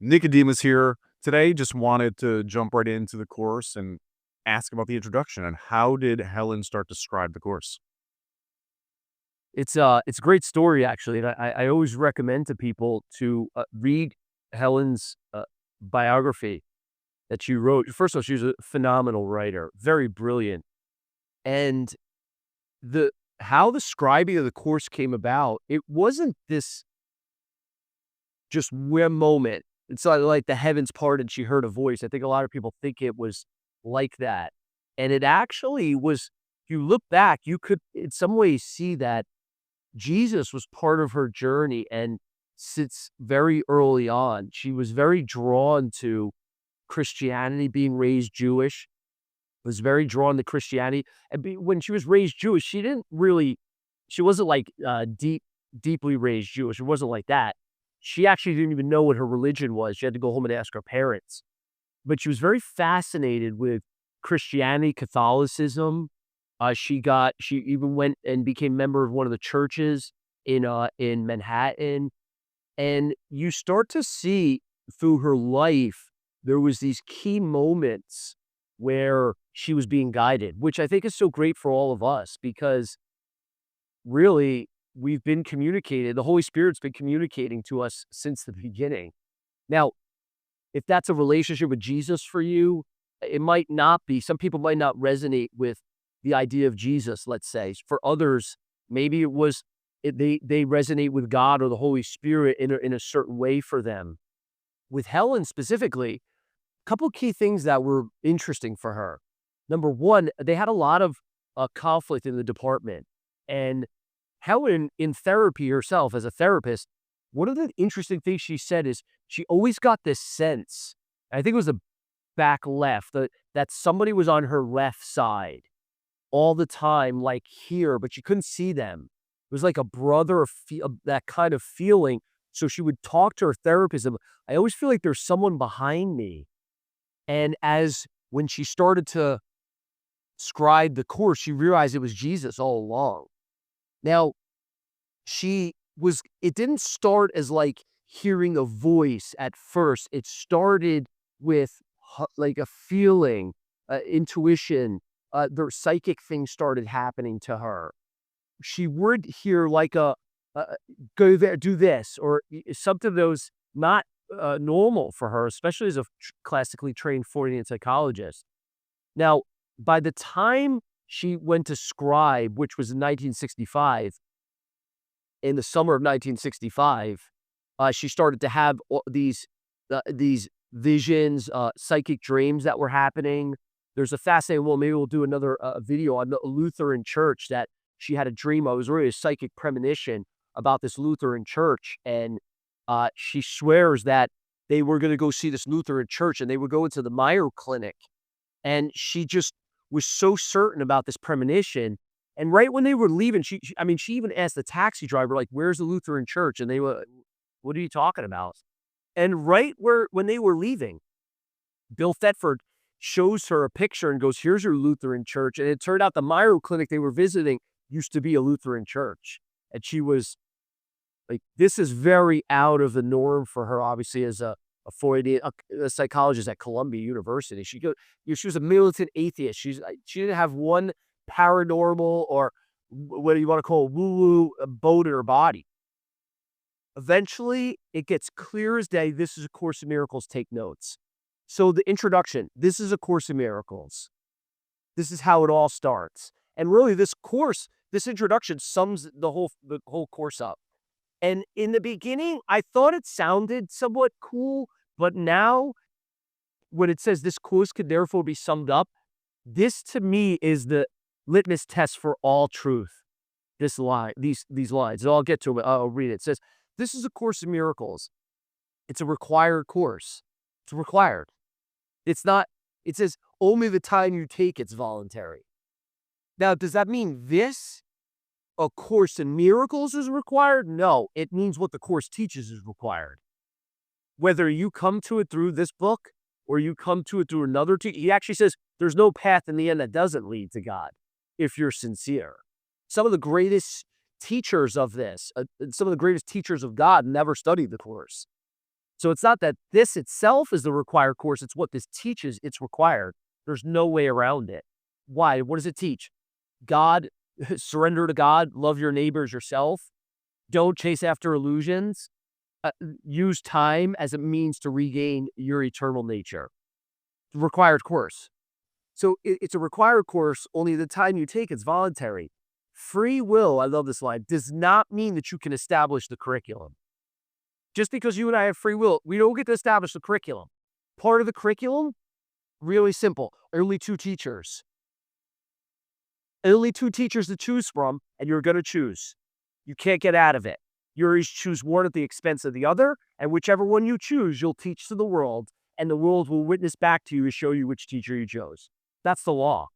Nicodemus here. Today, just wanted to jump right into the course and ask about the introduction and how did Helen start to scribe the course? It's a great story actually, and I always recommend to people to, read Helen's, biography that she wrote. First of all, she was a phenomenal writer, very brilliant, and the how the scribing of the course came about, it wasn't this just one moment. It's not like the heavens parted, she heard a voice. I think a lot of people think it was like that, and it actually was. If you look back, you could in some ways see that Jesus was part of her journey, and since very early on, she was very drawn to Christianity, being raised Jewish, was very drawn to Christianity, and when she was raised Jewish, she wasn't like, deeply raised Jewish, it wasn't like that. She actually didn't even know what her religion was, she had to go home and ask her parents, but she was very fascinated with Christianity, Catholicism. She even went and became member of one of the churches in Manhattan, and you start to see through her life, there was these key moments where she was being guided, which I think is so great for all of us because really we've been communicated, the Holy Spirit's been communicating to us since the beginning. Now, if that's a relationship with Jesus for you, it might not be. Some people might not resonate with the idea of Jesus, let's say. For others, maybe they resonate with God or the Holy Spirit in a certain way for them. With Helen specifically, a couple key things that were interesting for her. Number one, they had a lot of conflict in the department, and Helen, in therapy herself as a therapist, one of the interesting things she said is she always got this sense. I think it was the back left that somebody was on her left side all the time, like here, but you couldn't see them. It was like a brother, that kind of feeling. So she would talk to her therapist. And I always feel like there's someone behind me. And as when she started to scribe the course, she realized it was Jesus all along. Now, it didn't start as like hearing a voice at first. It started with like a feeling, intuition, the psychic things started happening to her. She would hear like a go there, do this, or something that was not normal for her, especially as a classically trained Freudian psychologist. Now, by the time she went to scribe, which was in 1965, in the summer of 1965, she started to have these visions, psychic dreams that were happening. There's a fascinating, well, maybe we'll do another video on the Lutheran church that she had a dream. It was really a psychic premonition about this Lutheran church. And she swears that they were going to go see this Lutheran church and they would go into the Mayo Clinic. And she just was so certain about this premonition. And right when they were leaving, I mean, she even asked the taxi driver, like, where's the Lutheran church? And they were, what are you talking about? And when they were leaving, Bill Thetford shows her a picture and goes, here's your Lutheran church. And it turned out the Mayo Clinic they were visiting used to be a Lutheran church. And she was like, this is very out of the norm for her, obviously, as a Freudian, a psychologist at Columbia University. She was a militant atheist. She didn't have one paranormal or what do you want to call woo-woo boat in her body. Eventually, it gets clear as day. This is A Course in Miracles. Take notes. So the introduction, this is A Course in Miracles. This is how it all starts. And really, this introduction sums the whole course up. And in the beginning, I thought it sounded somewhat cool, but now when it says this course could therefore be summed up, this to me is the litmus test for all truth. This line, these lines. And I'll get to them. I'll read it. It says, this is A Course in Miracles. It's a required course. It's required. It's not, it says only the time you take it's voluntary. Now, does that mean A Course in Miracles is required? No, it means what the course teaches is required. Whether you come to it through this book or you come to it through another he actually says there's no path in the end that doesn't lead to God if you're sincere. Some of the greatest teachers of this, some of the greatest teachers of God never studied the course. So it's not that this itself is the required course, it's what this teaches it's required. There's no way around it. Why? What does it teach? God, surrender to God, love your neighbors yourself, don't chase after illusions, use time as a means to regain your eternal nature. Required course. So it's a required course, only the time you take it's voluntary. Free will, I love this line, does not mean that you can establish the curriculum. Just because you and I have free will, we don't get to establish the curriculum. Part of the curriculum, really simple, only two teachers. Only two teachers to choose from, and you're going to choose. You can't get out of it. You always choose one at the expense of the other, and whichever one you choose, you'll teach to the world, and the world will witness back to you to show you which teacher you chose. That's the law.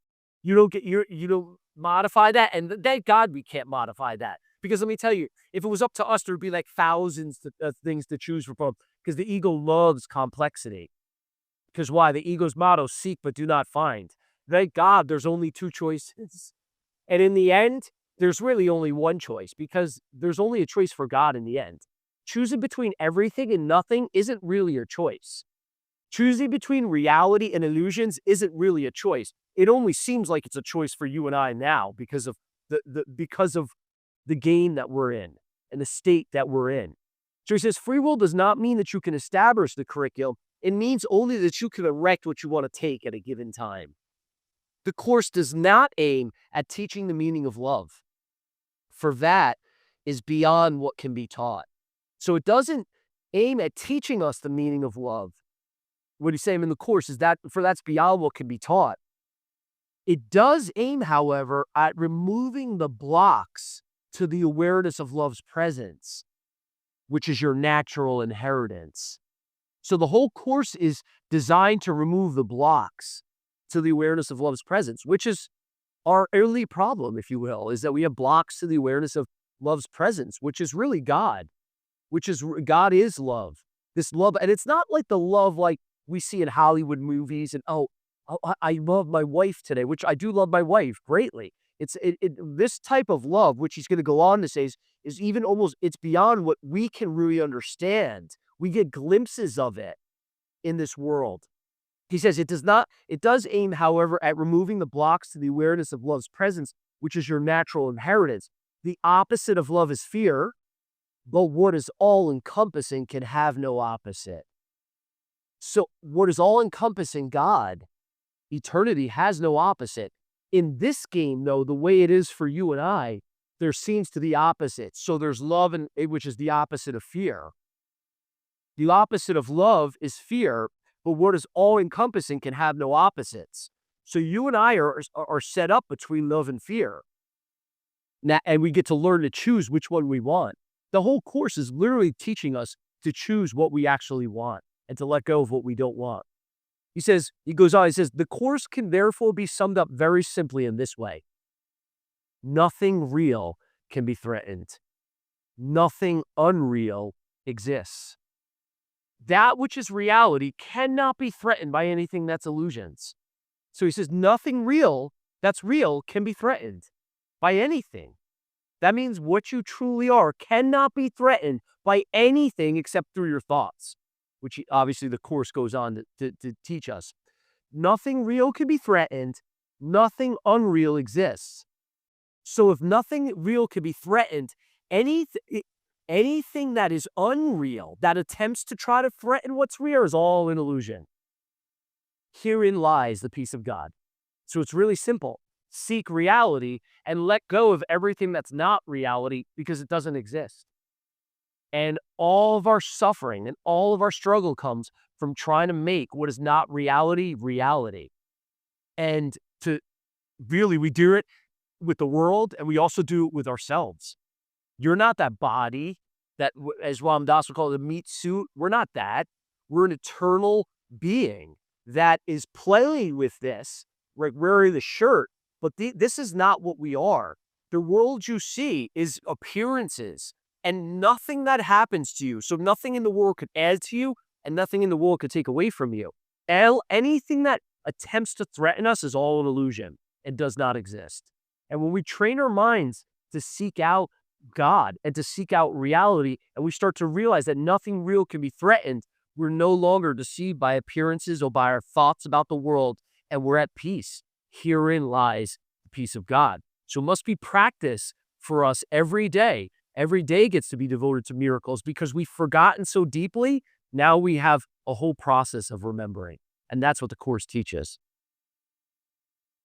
You don't modify that, and thank God we can't modify that. Because let me tell you, if it was up to us, there'd be like thousands of things to choose from. Because the ego loves complexity. Because why? The ego's motto: seek but do not find. Thank God there's only two choices. And in the end, there's really only one choice, because there's only a choice for God in the end. Choosing between everything and nothing isn't really your choice. Choosing between reality and illusions isn't really a choice. It only seems like it's a choice for you and I now because of the game that we're in and the state that we're in. So he says, free will does not mean that you can establish the curriculum. It means only that you can erect what you want to take at a given time. The course does not aim at teaching the meaning of love, for that is beyond what can be taught. So it doesn't aim at teaching us the meaning of love. What he's saying in the course is that that's beyond what can be taught. It does aim, however, at removing the blocks to the awareness of love's presence, which is your natural inheritance. So the whole course is designed to remove the blocks to the awareness of love's presence, which is our early problem, if you will, is that we have blocks to the awareness of love's presence, which is really God, God is love. This love, and it's not like the love like we see in Hollywood movies and, I love my wife today, which I do love my wife greatly. This type of love, which he's going to go on to say, is even almost, it's beyond what we can really understand. We get glimpses of it in this world. He says it does aim, however, at removing the blocks to the awareness of love's presence, which is your natural inheritance. The opposite of love is fear, but what is all-encompassing can have no opposite. So what is all-encompassing, God, eternity, has no opposite. In this game, though, the way it is for you and I, there seems to be opposites. So there's love, which is the opposite of fear. The opposite of love is fear, but what is all-encompassing can have no opposites. So you and I are set up between love and fear. Now, and we get to learn to choose which one we want. The whole course is literally teaching us to choose what we actually want and to let go of what we don't want. He goes on, he says, the course can therefore be summed up very simply in this way. Nothing real can be threatened. Nothing unreal exists. That which is reality cannot be threatened by anything that's illusions. So he says, nothing real that's real can be threatened by anything. That means what you truly are cannot be threatened by anything except through your thoughts, which obviously the course goes on to teach us. Nothing real can be threatened. Nothing unreal exists. So if nothing real can be threatened, anything that is unreal, that attempts to try to threaten what's real, is all an illusion. Herein lies the peace of God. So it's really simple. Seek reality and let go of everything that's not reality because it doesn't exist. And all of our suffering and all of our struggle comes from trying to make what is not reality, reality. And we do it with the world, and we also do it with ourselves. You're not that body that, as Ram Dass would call it, a meat suit. We're not that. We're an eternal being that is playing with this, like wearing the shirt. But this is not what we are. The world you see is appearances and nothing that happens to you. So nothing in the world could add to you and nothing in the world could take away from you. Anything that attempts to threaten us is all an illusion and does not exist. And when we train our minds to seek out God and to seek out reality, and we start to realize that nothing real can be threatened, We're no longer deceived by appearances or by our thoughts about the world, and we're at peace. Herein lies the peace of God. So it must be practice for us every day. Every day gets to be devoted to miracles because we've forgotten so deeply. Now we have a whole process of remembering. And that's what the Course teaches.